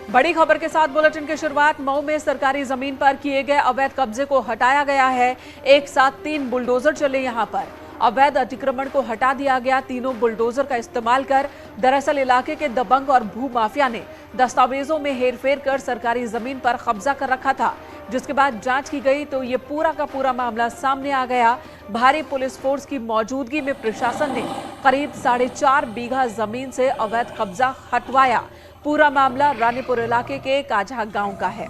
बड़ी खबर के साथ बुलेटिन की शुरुआत। मऊ में सरकारी जमीन पर किए गए अवैध कब्जे को हटाया गया है। एक साथ 3 बुलडोजर चले यहां पर। अवैध अतिक्रमण को हटा दिया गया। तीनों बुलडोजर का इस्तेमाल कर दरअसल इलाके के दबंग और भू माफिया ने दस्तावेजों में हेरफेर कर सरकारी जमीन पर कब्जा कर रखा था, जिसके बाद जांच की गई तो ये पूरा का पूरा मामला सामने आ गया। भारी पुलिस फोर्स की मौजूदगी में प्रशासन ने करीब 4.5 बीघा जमीन से अवैध कब्जा हटवाया। पूरा मामला रानीपुर इलाके के काजा गांव का है।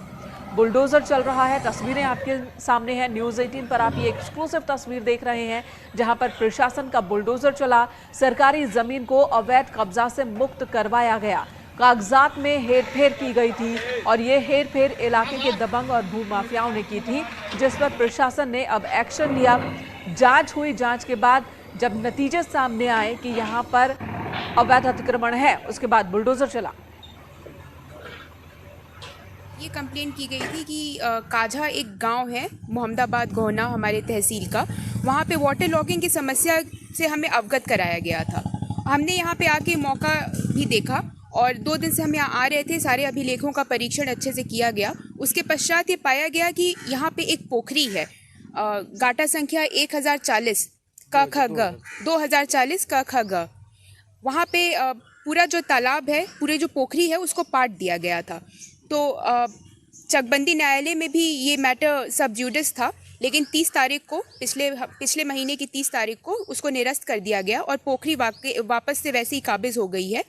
बुलडोजर चल रहा है। तस्वीरें आपके सामने हैं। न्यूज़ 18 पर आप ये एक्सक्लूसिव तस्वीर देख रहे हैं, जहां पर प्रशासन का बुलडोजर चला। सरकारी जमीन को अवैध कब्जा से मुक्त करवाया गया। कागजात में हेरफेर की गई थी और ये हेरफेर इलाके के दबंग और भू माफियाओं ने की थी, जिस पर प्रशासन ने अब एक्शन लिया। जांच हुई। जांच के बाद जब नतीजे सामने आए कि यहाँ पर अवैध अतिक्रमण है, उसके बाद बुलडोजर चला। ये कंप्लेंट की गई थी कि काजा एक गांव है मोहम्मदाबाद गोहना हमारे तहसील का, वहाँ पे वाटर लॉगिंग की समस्या से हमें अवगत कराया गया था। हमने यहाँ पे आके मौका भी देखा और 2 दिन से हम यहाँ आ रहे थे। सारे अभिलेखों का परीक्षण अच्छे से किया गया। उसके पश्चात ये पाया गया कि यहाँ पे एक पोखरी है, गाटा संख्या 1040 का ख ग 2040 का ख ग। वहाँ पे पूरा जो तालाब है, पूरे जो पोखरी है, उसको पाट दिया गया था। तो चकबंदी न्यायालय में भी ये मैटर सब जुडिस था, लेकिन 30 तारीख को पिछले महीने की 30 तारीख को उसको निरस्त कर दिया गया और पोखरी वापस से वैसे ही काबिज हो गई है।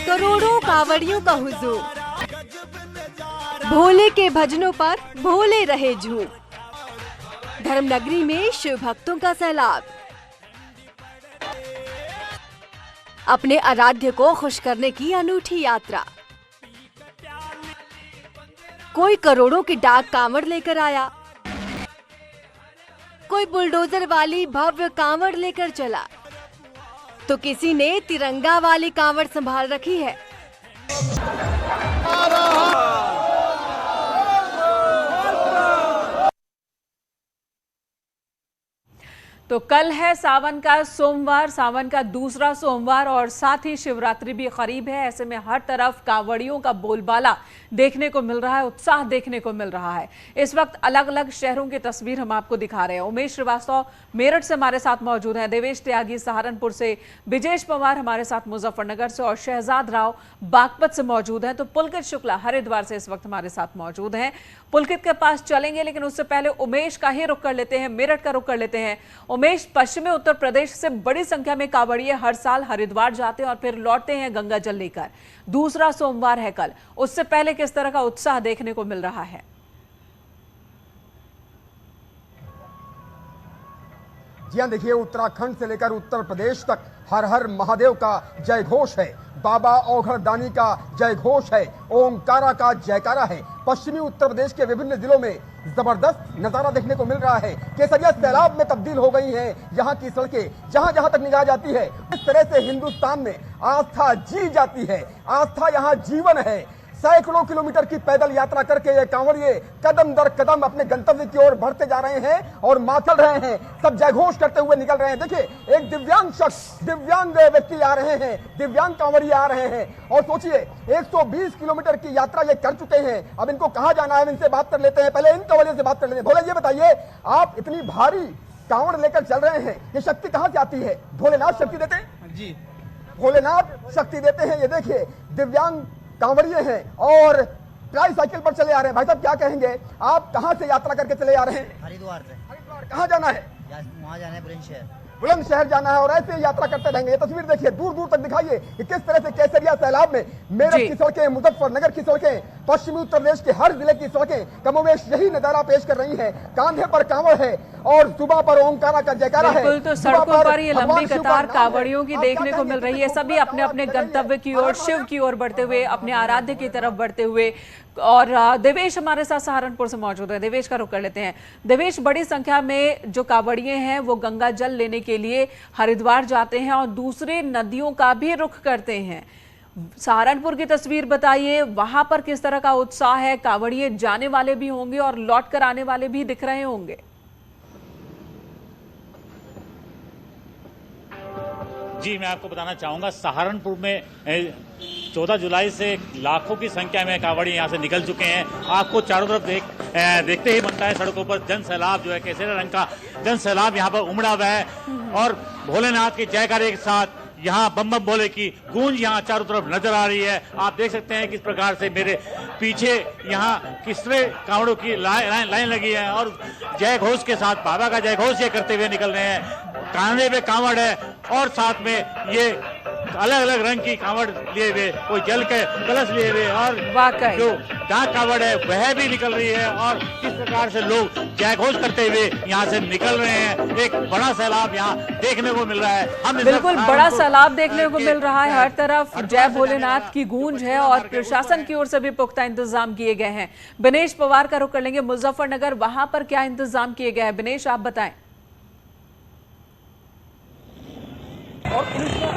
करोड़ों कावड़ियों का हुजूम, भोले के भजनों पर भोले रहे झूम। धर्मनगरी में शिव भक्तों का सैलाब, अपने आराध्य को खुश करने की अनूठी यात्रा। कोई करोड़ों की डाक कांवड़ लेकर आया, कोई बुलडोजर वाली भव्य कांवड़ लेकर चला, तो किसी ने तिरंगा वाली कांवड़ संभाल रखी है। तो कल है सावन का सोमवार, सावन का दूसरा सोमवार और साथ ही शिवरात्रि भी करीब है। ऐसे में हर तरफ कांवड़ियों का बोलबाला देखने को मिल रहा है, उत्साह देखने को मिल रहा है। इस वक्त अलग अलग शहरों की तस्वीर हम आपको दिखा रहे हैं। उमेश श्रीवास्तव मेरठ से हमारे साथ मौजूद हैं, देवेश त्यागी सहारनपुर से, विजेश पवार हमारे साथ मुजफ्फरनगर से और शहजाद राव बागपत से मौजूद हैं। तो पुलकित शुक्ला हरिद्वार से इस वक्त हमारे साथ मौजूद हैं। पुलकित के पास चलेंगे, लेकिन उससे पहले उमेश का ही रुख कर लेते हैं, मेरठ का रुख कर लेते हैं। उमेश, पश्चिमी उत्तर प्रदेश से बड़ी संख्या में कांवड़िए हर साल हरिद्वार जाते हैं और फिर लौटते हैं गंगा जल लेकर। दूसरा सोमवार है कल, उससे पहले किस तरह का उत्साह देखने को मिल रहा है? जी हाँ, देखिए, उत्तराखंड से लेकर उत्तर प्रदेश तक हर हर महादेव का जय घोष है, बाबा औघड़ दानी का जय घोष है, ओमकारा का जयकारा है। पश्चिमी उत्तर प्रदेश के विभिन्न जिलों में जबरदस्त नजारा देखने को मिल रहा है। केसरिया सैलाब में तब्दील हो गई हैं यहाँ की सड़कें, जहाँ जहाँ तक निगाह जाती है। इस तरह से हिंदुस्तान में आस्था जी जाती है, आस्था यहाँ जीवन है। सैकड़ों किलोमीटर की पैदल यात्रा करके ये कांवड़िए कदम दर कदम अपने गंतव्य की ओर बढ़ते जा रहे हैं और मातल रहे हैं, सब जयघोष करते हुए निकल रहे हैं। देखिए, एक दिव्यांग शख्स, दिव्यांग व्यक्ति आ रहे हैं, दिव्यांग कांवड़िए आ रहे हैं और सोचिए 120 किलोमीटर की यात्रा ये कर चुके हैं। अब इनको कहाँ जाना है, इनसे बात कर लेते हैं। पहले इन कांवड़ियों से बात कर लेते हैं। भोले, ये बताइए, आप इतनी भारी कांवड़ लेकर चल रहे हैं, ये शक्ति कहाँ से आती है? भोलेनाथ शक्ति देते हैं जी, भोलेनाथ शक्ति देते हैं। ये देखिए, दिव्यांग कांवड़िए हैं और ट्राईसाइकिल पर चले आ रहे हैं। भाई साहब, क्या कहेंगे, आप कहां से यात्रा करके चले आ रहे हैं? हरिद्वार से। हरिद्वार कहां जाना है? वहाँ जाना है बुलंदशहर। बुलंदशहर जाना है और ऐसे यात्रा करते रहेंगे। ये तस्वीर देखिए, दूर दूर तक दिखाइए कि किस तरह से केसरिया सैलाब में मेरठ की सड़कें, मुजफ्फरनगर की सड़कें, पश्चिमी उत्तर प्रदेश के हर जिले की सड़कें कमोवेश यही नजारा पेश कर रही हैं। कांधे पर कांवड़ है और सुबह पर ओमकारा का जयकारा है। बिल्कुल, तो सड़कों पर ये लंबी कतार कांवड़ियों की देखने को मिल रही है। सभी अपने अपने गंतव्य की ओर, शिव की ओर बढ़ते हुए, अपने आराध्य की तरफ बढ़ते हुए। और देवेश हमारे साथ सहारनपुर से मौजूद है, देवेश का रुख कर लेते हैं। देवेश, बड़ी संख्या में जो कांवड़िए हैं वो गंगा जल लेने के लिए हरिद्वार जाते हैं और दूसरे नदियों का भी रुख करते हैं। सहारनपुर की तस्वीर बताइए, वहां पर किस तरह का उत्साह है? कांवड़िए जाने वाले भी होंगे और लौट कर आने वाले भी दिख रहे होंगे। जी, मैं आपको बताना चाहूँगा सहारनपुर में 14 जुलाई से लाखों की संख्या में कांवड़ी यहाँ से निकल चुके हैं। आपको चारों तरफ देखते ही बनता है सड़कों पर जन सैलाब जो है केसरिया रंग का जन सैलाब यहाँ पर उमड़ा हुआ है और भोलेनाथ के जयकारे के साथ यहाँ बम बम भोले की गूंज यहाँ चारों तरफ नजर आ रही है। आप देख सकते हैं किस प्रकार से मेरे पीछे यहाँ किसरे कांवड़ों की लाइन लगी है और जय घोष के साथ बाबा का जय घोष ये करते हुए निकल रहे हैं। कांधे पे कांवड़ है और साथ में ये अलग अलग रंग की कांवड़ लिए हुए, कोई जल के कलश लिए हुए और जो डाक कांवड़ है वह भी निकल रही है और किस प्रकार से लोग जय घोष करते हुए यहाँ से निकल रहे हैं। एक बड़ा सैलाब यहाँ देखने को मिल रहा है। हम बिल्कुल बड़ा सैलाब देखने को मिल रहा है। हर तरफ जय भोलेनाथ की गूंज है और प्रशासन की ओर से भी पुख्ता इंतजाम किए गए हैं। बिनेश पवार का रुख कर लेंगे मुजफ्फरनगर, वहां पर क्या इंतजाम किए गए हैं? बिनेश, आप बताएं।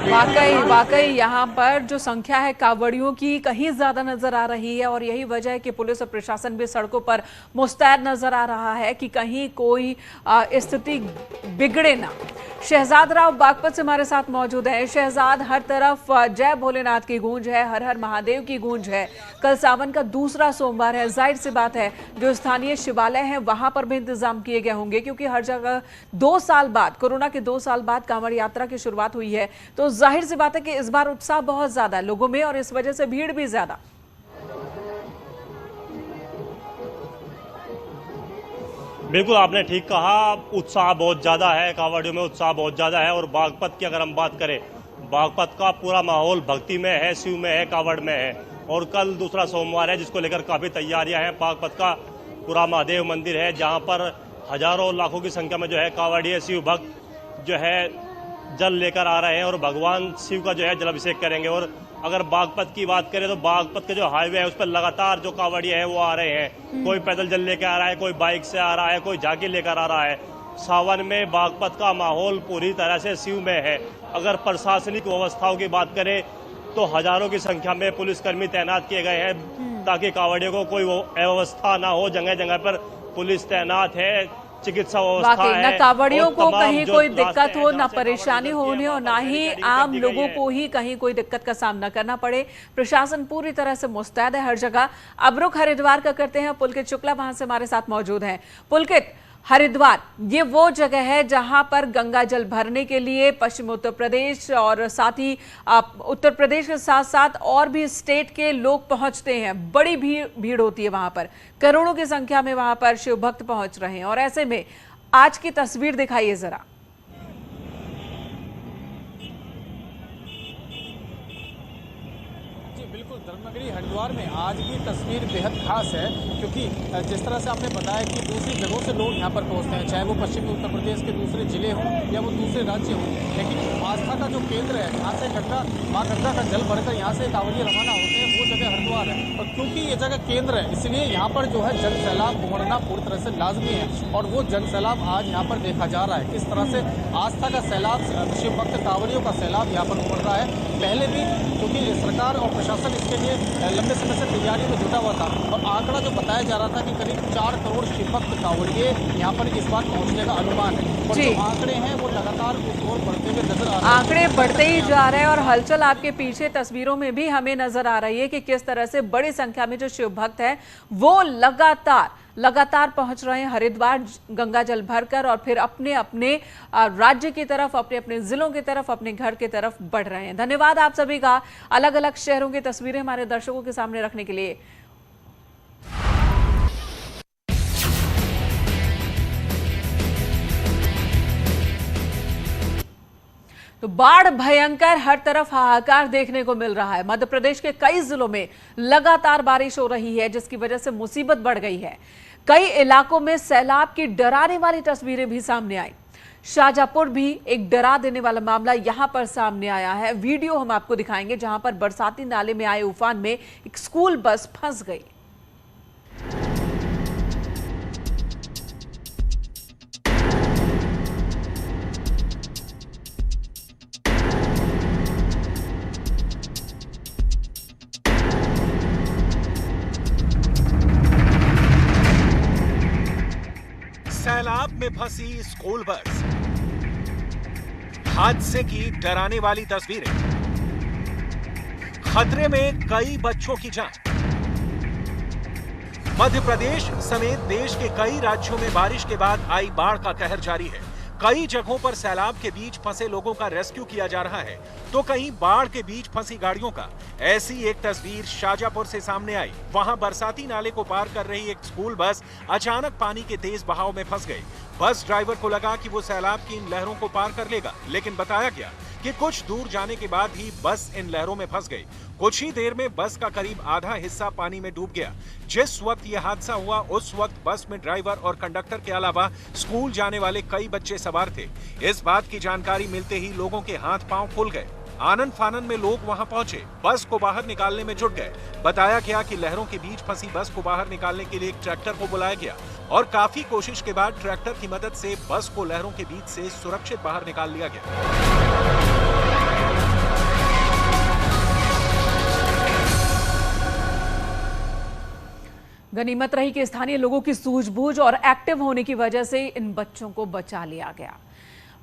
वाकई यहाँ पर जो संख्या है कांवड़ियों की कहीं ज्यादा नजर आ रही है और यही वजह है कि पुलिस और प्रशासन भी सड़कों पर मुस्तैद नजर आ रहा है कि कहीं कोई स्थिति बिगड़े ना। शहजाद राव बागपत से हमारे साथ मौजूद है। शहजाद, हर तरफ जय भोलेनाथ की गूंज है, हर हर महादेव की गूंज है। कल सावन का दूसरा सोमवार है, जाहिर सी बात है जो स्थानीय शिवालय हैं वहां पर भी इंतजाम किए गए होंगे क्योंकि हर जगह 2 साल बाद, कोरोना के 2 साल बाद कांवड़ यात्रा की शुरुआत हुई है, तो जाहिर सी बात है कि इस बार उत्साह बहुत ज्यादा है लोगों में और इस वजह से भीड़ भी ज्यादा। बिल्कुल, आपने ठीक कहा, उत्साह बहुत ज़्यादा है, कांवड़ियों में उत्साह बहुत ज़्यादा है। और बागपत की अगर हम बात करें, बागपत का पूरा माहौल भक्ति में है, शिव में है, कांवड़ में है। और कल दूसरा सोमवार है जिसको लेकर काफ़ी तैयारियां हैं। बागपत का पूरा महादेव मंदिर है जहां पर हजारों लाखों की संख्या में जो है कांवड़िए शिव भक्त जो है जल लेकर आ रहे हैं और भगवान शिव का जो है जलाभिषेक करेंगे। और अगर बागपत की बात करें तो बागपत के जो हाईवे है उस पर लगातार जो कांवड़िए हैं वो आ रहे हैं। कोई पैदल जल लेकर आ रहा है, कोई बाइक से आ रहा है, कोई झांकी लेकर आ रहा है। सावन में बागपत का माहौल पूरी तरह से शिव में है। अगर प्रशासनिक व्यवस्थाओं की बात करें तो हजारों की संख्या में पुलिसकर्मी तैनात किए गए हैं ताकि कांवड़ियों को कोई अव्यवस्था ना हो। जगह जगह पर पुलिस तैनात है, चिकित्सा व्यवस्था है। ना कांवड़ियों को कहीं कोई दिक्कत हो, ना परेशानी हो उन्हें और ना ही आम लोगों को ही कहीं कोई दिक्कत का सामना करना पड़े। प्रशासन पूरी तरह से मुस्तैद है हर जगह। अब रुख हरिद्वार का करते हैं, पुलकित शुक्ला वहां से हमारे साथ मौजूद हैं। पुलकित, हरिद्वार ये वो जगह है जहां पर गंगा जल भरने के लिए पश्चिम उत्तर प्रदेश और साथ ही उत्तर प्रदेश के साथ साथ और भी स्टेट के लोग पहुंचते हैं। बड़ी भीड़ होती है वहां पर, करोड़ों की संख्या में वहां पर शिव भक्त पहुंच रहे हैं और ऐसे में आज की तस्वीर दिखाइए जरा। धर्मनगरी हरिद्वार में आज की तस्वीर बेहद खास है क्योंकि जिस तरह से आपने बताया कि दूसरी जगहों से लोग यहाँ पर पहुँचते हैं, चाहे वो पश्चिमी उत्तर प्रदेश के दूसरे जिले हों या वो दूसरे राज्य हों, लेकिन आस्था का जो केंद्र है यहाँ से माँ गंगा का जल भरकर यहाँ से कांवड़िए रवाना होते हैं, वो जगह हरिद्वार है। और क्योंकि ये जगह केंद्र है इसलिए यहाँ पर जो है जन सैलाब उमड़ना पूरी तरह से लाजमी है और वो जन सैलाब आज यहाँ पर देखा जा रहा है। किस तरह से आस्था का सैलाब, शिव भक्त कांवड़ियों का सैलाब यहाँ पर उमड़ रहा है। पहले भी क्योंकि सरकार और प्रशासन इसके लिए लंबे समय से तैयारी में जुटा हुआ था और आंकड़ा जो बताया जा रहा था कि करीब 4 करोड़ शिव भक्त कांवड़िए यहाँ पर इस बार पहुँचने का अनुमान है और जो आंकड़े हैं वो लगातार उस ओर बढ़ते हुए नजर आ रहे हैं। आंकड़े बढ़ते ही जा रहे हैं और हलचल आपके पीछे तस्वीरों में भी हमें नजर आ रही है कि किस तरह से बड़ी संख्या में जो शिव भक्त है वो लगातार पहुंच रहे हैं हरिद्वार गंगा जल भरकर और फिर अपने अपने राज्य की तरफ, अपने अपने जिलों की तरफ, अपने घर की तरफ बढ़ रहे हैं। धन्यवाद आप सभी का अलग अलग शहरों की तस्वीरें हमारे दर्शकों के सामने रखने के लिए। तो बाढ़ भयंकर, हर तरफ हाहाकार देखने को मिल रहा है। मध्य प्रदेश के कई जिलों में लगातार बारिश हो रही है जिसकी वजह से मुसीबत बढ़ गई है। कई इलाकों में सैलाब की डराने वाली तस्वीरें भी सामने आई। शाहजहांपुर भी एक डरा देने वाला मामला यहां पर सामने आया है। वीडियो हम आपको दिखाएंगे जहां पर बरसाती नाले में आए उफान में एक स्कूल बस फंस गई। सैलाब में फंसी स्कूल बस। हादसे की डराने वाली तस्वीरें, खतरे में कई बच्चों की जान। मध्य प्रदेश समेत देश के कई राज्यों में बारिश के बाद आई बाढ़ का कहर जारी है। कई जगहों पर सैलाब के बीच फंसे लोगों का रेस्क्यू किया जा रहा है, तो कहीं बाढ़ के बीच फंसी गाड़ियों का। ऐसी एक तस्वीर शाजापुर से सामने आई। वहां बरसाती नाले को पार कर रही एक स्कूल बस अचानक पानी के तेज बहाव में फंस गई। बस ड्राइवर को लगा कि वो सैलाब की इन लहरों को पार कर लेगा, लेकिन बताया गया कि कुछ दूर जाने के बाद ही बस इन लहरों में फंस गई। कुछ ही देर में बस का करीब आधा हिस्सा पानी में डूब गया। जिस वक्त यह हादसा हुआ उस वक्त बस में ड्राइवर और कंडक्टर के अलावा स्कूल जाने वाले कई बच्चे सवार थे। इस बात की जानकारी मिलते ही लोगों के हाथ पांव फूल गए। आनन फानन में लोग वहां पहुंचे, बस को बाहर निकालने में जुट गए। बताया गया कि लहरों के बीच फंसी बस को बाहर निकालने के लिए एक ट्रैक्टर को बुलाया गया और काफी कोशिश के बाद ट्रैक्टर की मदद से बस को लहरों के बीच से सुरक्षित बाहर निकाल लिया गया। गनीमत रही कि स्थानीय लोगों की सूझबूझ और एक्टिव होने की वजह से इन बच्चों को बचा लिया गया।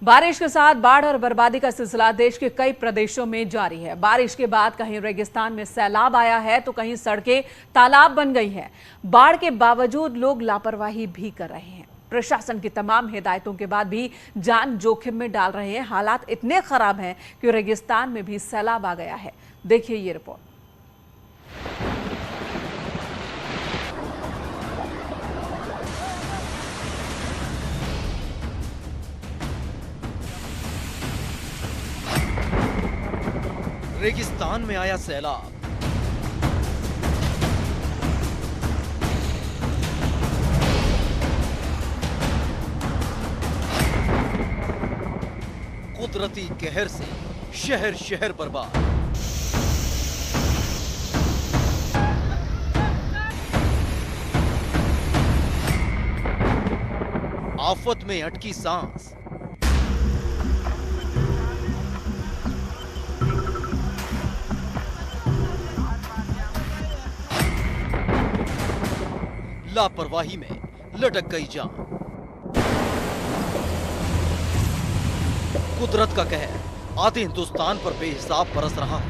बारिश के साथ बाढ़ और बर्बादी का सिलसिला देश के कई प्रदेशों में जारी है। बारिश के बाद कहीं रेगिस्तान में सैलाब आया है तो कहीं सड़कें तालाब बन गई हैं। बाढ़ के बावजूद लोग लापरवाही भी कर रहे हैं। प्रशासन की तमाम हिदायतों के बाद भी जान जोखिम में डाल रहे हैं। हालात इतने खराब हैं कि रेगिस्तान में भी सैलाब आ गया है। देखिए ये रिपोर्ट। रेगिस्तान में आया सैलाब। कुदरती कहर से शहर शहर बर्बाद। आफत में अटकी सांस। लापरवाही में लटक गई जान। कुदरत का कहर आधे हिंदुस्तान पर बेहिसाब बरस रहा है।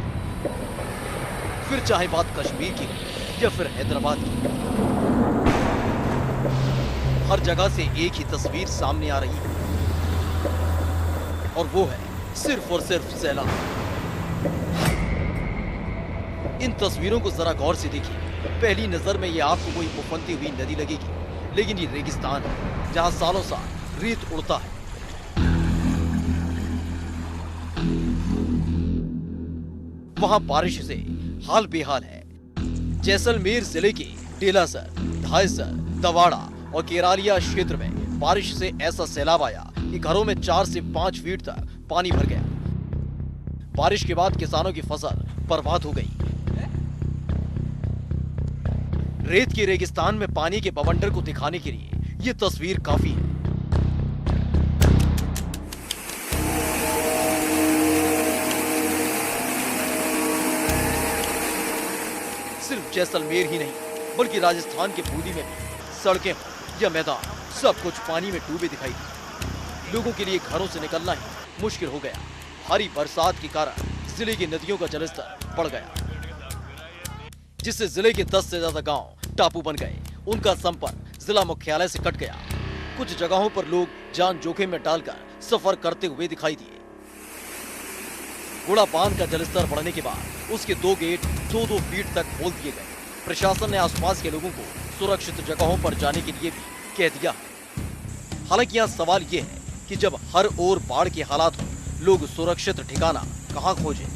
फिर चाहे बात कश्मीर की या फिर हैदराबाद की, हर जगह से एक ही तस्वीर सामने आ रही है और वो है सिर्फ और सिर्फ सैलाब। इन तस्वीरों को जरा गौर से देखिए। पहली नजर में ये आपको कोई उफनती हुई नदी लगेगी, लेकिन ये रेगिस्तान है जहां सालों साल रेत उड़ता है। वहां बारिश से हाल बेहाल है। जैसलमेर जिले के डेलासर, धायसर, दवाड़ा और केरालिया क्षेत्र में बारिश से ऐसा सैलाब आया कि घरों में 4 से 5 फीट तक पानी भर गया। बारिश के बाद किसानों की फसल बर्बाद हो गई। रेत के रेगिस्तान में पानी के बवंडर को दिखाने के लिए ये तस्वीर काफी है। सिर्फ जैसलमेर ही नहीं बल्कि राजस्थान के बूंदी में भी सड़कें या मैदान सब कुछ पानी में डूबे दिखाई दिए। लोगों के लिए घरों से निकलना ही मुश्किल हो गया। भारी बरसात के कारण जिले की नदियों का जलस्तर बढ़ गया, जिससे जिले के 10 से ज्यादा गांव टापू बन गए। उनका संपर्क जिला मुख्यालय से कट गया। कुछ जगहों पर लोग जान जोखिम में डालकर सफर करते हुए दिखाई दिए। गुड़ा बांध का जलस्तर बढ़ने के बाद उसके 2 गेट 2-2 फीट तक खोल दिए गए। प्रशासन ने आसपास के लोगों को सुरक्षित जगहों पर जाने के लिए भी कह दिया है। हालांकि यहाँ सवाल ये है कि जब हर ओर बाढ़ के हालात हो, लोग सुरक्षित ठिकाना कहाँ खोजें?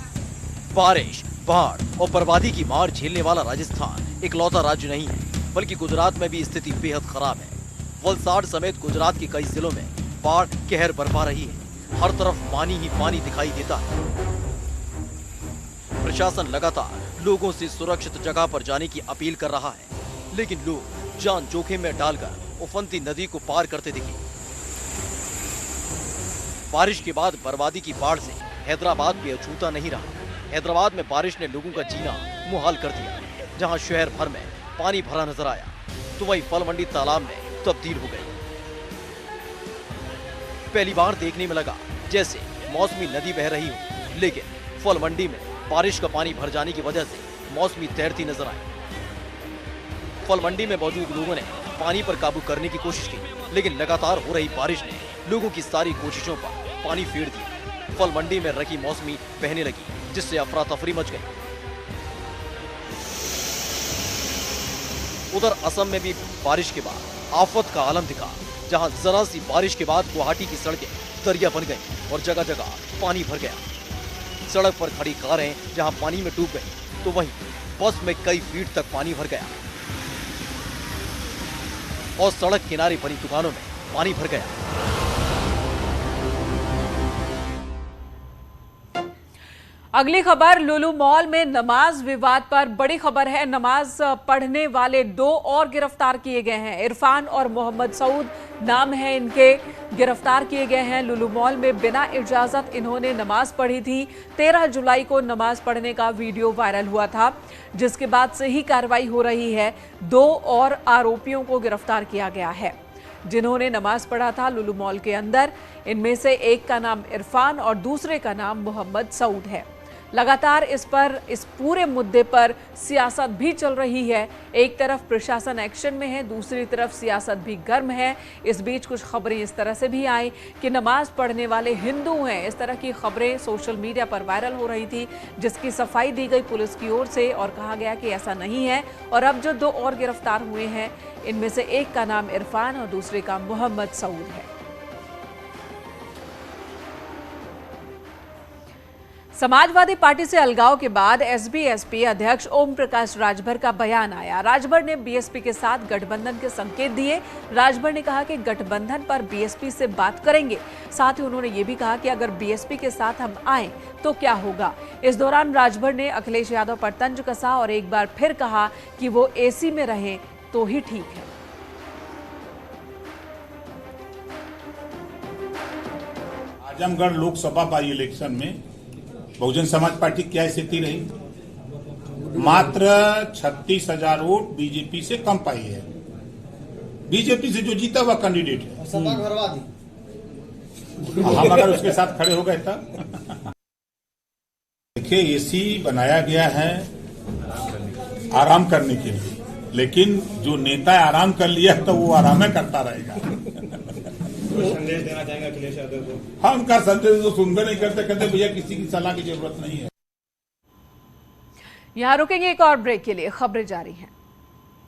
बारिश, बाढ़ और बर्बादी की मार झेलने वाला राजस्थान इकलौता राज्य नहीं है, बल्कि गुजरात में भी स्थिति बेहद खराब है। वलसाड समेत गुजरात के कई जिलों में बाढ़ कहर बरपा रही है। हर तरफ पानी ही पानी दिखाई देता है। प्रशासन लगातार लोगों से सुरक्षित जगह पर जाने की अपील कर रहा है, लेकिन लोग जान जोखिम में डालकर उफनती नदी को पार करते दिखे। बारिश के बाद बर्बादी की बाढ़ से हैदराबाद भी अछूता नहीं रहा। हैदराबाद में बारिश ने लोगों का जीना मुहाल कर दिया। जहां शहर भर में पानी भरा नजर आया तो वही फल मंडी तालाब में तब्दील हो गई। पहली बार देखने में लगा जैसे मौसमी नदी बह रही हो, लेकिन फल मंडी में बारिश का पानी भर जाने की वजह से मौसमी तैरती नजर आई। फल मंडी में मौजूद लोगों ने पानी पर काबू करने की कोशिश की, लेकिन लगातार हो रही बारिश ने लोगों की सारी कोशिशों पर पानी फेर दिया। फल मंडी में रखी मौसमी बहने लगी, जिससे अफरा तफरी मच गई। उधर असम में भी बारिश के बाद आफत का आलम दिखा, जहां जरा सी बारिश के बाद गुवाहाटी की सड़कें दरिया बन गईं और जगह जगह पानी भर गया। सड़क पर खड़ी कारें जहां पानी में डूब गईं, तो वहीं बस में कई फीट तक पानी भर गया और सड़क किनारे बनी दुकानों में पानी भर गया। अगली खबर, लुलु मॉल में नमाज विवाद पर बड़ी खबर है। नमाज पढ़ने वाले 2 और गिरफ्तार किए गए हैं। इरफान और मोहम्मद सऊद नाम है इनके, गिरफ्तार किए गए हैं। लुलु मॉल में बिना इजाजत इन्होंने नमाज पढ़ी थी। 13 जुलाई को नमाज पढ़ने का वीडियो वायरल हुआ था, जिसके बाद से ही कार्रवाई हो रही है। 2 और आरोपियों को गिरफ्तार किया गया है जिन्होंने नमाज पढ़ा था लुलु मॉल के अंदर। इनमें से एक का नाम इरफान और दूसरे का नाम मोहम्मद सऊद है। लगातार इस पूरे मुद्दे पर सियासत भी चल रही है। एक तरफ प्रशासन एक्शन में है, दूसरी तरफ सियासत भी गर्म है। इस बीच कुछ खबरें इस तरह से भी आई कि नमाज पढ़ने वाले हिंदू हैं। इस तरह की खबरें सोशल मीडिया पर वायरल हो रही थी, जिसकी सफाई दी गई पुलिस की ओर से और कहा गया कि ऐसा नहीं है। और अब जो 2 और गिरफ्तार हुए हैं, इनमें से एक का नाम इरफान और दूसरे का मोहम्मद सऊद है। समाजवादी पार्टी से अलगाव के बाद एसबीएसपी अध्यक्ष ओम प्रकाश राजभर का बयान आया। राजभर ने बीएसपी के साथ गठबंधन के संकेत दिए। राजभर ने कहा कि गठबंधन पर बीएसपी से बात करेंगे। साथ ही उन्होंने ये भी कहा कि अगर बीएसपी के साथ हम आए तो क्या होगा। इस दौरान राजभर ने अखिलेश यादव पर तंज कसा और एक बार फिर कहा कि वो एसी में रहे तो ही ठीक है। आजमगढ़ लोकसभा बाई इलेक्शन में बहुजन समाज पार्टी की क्या स्थिति रही? मात्र 36,000 वोट बीजेपी से कम पाई है। बीजेपी से जो जीता हुआ कैंडिडेट है, सभा भरवा दी। हम अगर उसके साथ खड़े हो गए तब। देखिए, एसी बनाया गया है आराम करने के लिए, लेकिन जो नेता आराम कर लिया तो वो आराम करता रहेगा। संदेश देना चाहेंगे अखिलेश यादव को? हाँ, उनका संदेश तो सुनबे नहीं करते, कहते भैया किसी की सलाह की जरूरत नहीं है। यहाँ रुकेंगे एक और ब्रेक के लिए, खबरें जारी हैं।